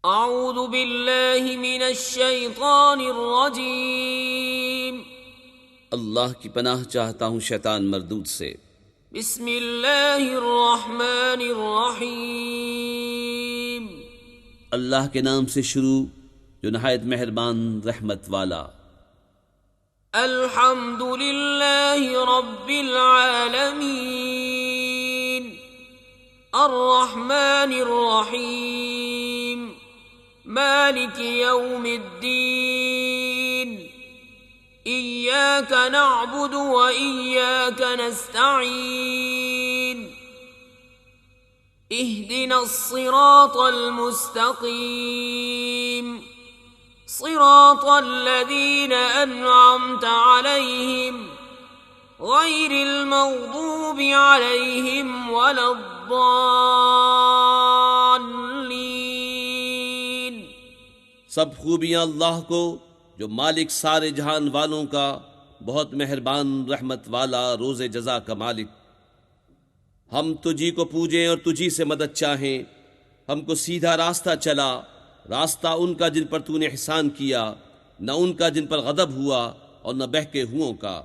اعوذ باللہ من الشیطان الرجیم۔ اللہ کی پناہ چاہتا ہوں شیطان مردود سے۔ بسم اللہ الرحمن الرحیم۔ اللہ کے نام سے شروع جو نہایت مہربان رحمت والا۔ الحمد للہ رب العالمین الرحمن الرحیم مالک یوم الدین ایاک نعبد و ایاک نستعین اہدنا الصراط المستقیم صراط الذین انعمت علیہم غیر المغضوب علیہم ولا الضالین۔ سب خوبیاں اللہ کو جو مالک سارے جہان والوں کا، بہت مہربان رحمت والا، روز جزا کا مالک۔ ہم تجھی کو پوجیں اور تجھی سے مدد چاہیں۔ ہم کو سیدھا راستہ چلا، راستہ ان کا جن پر تو نے احسان کیا، نہ ان کا جن پر غضب ہوا اور نہ بہکے ہوئوں کا۔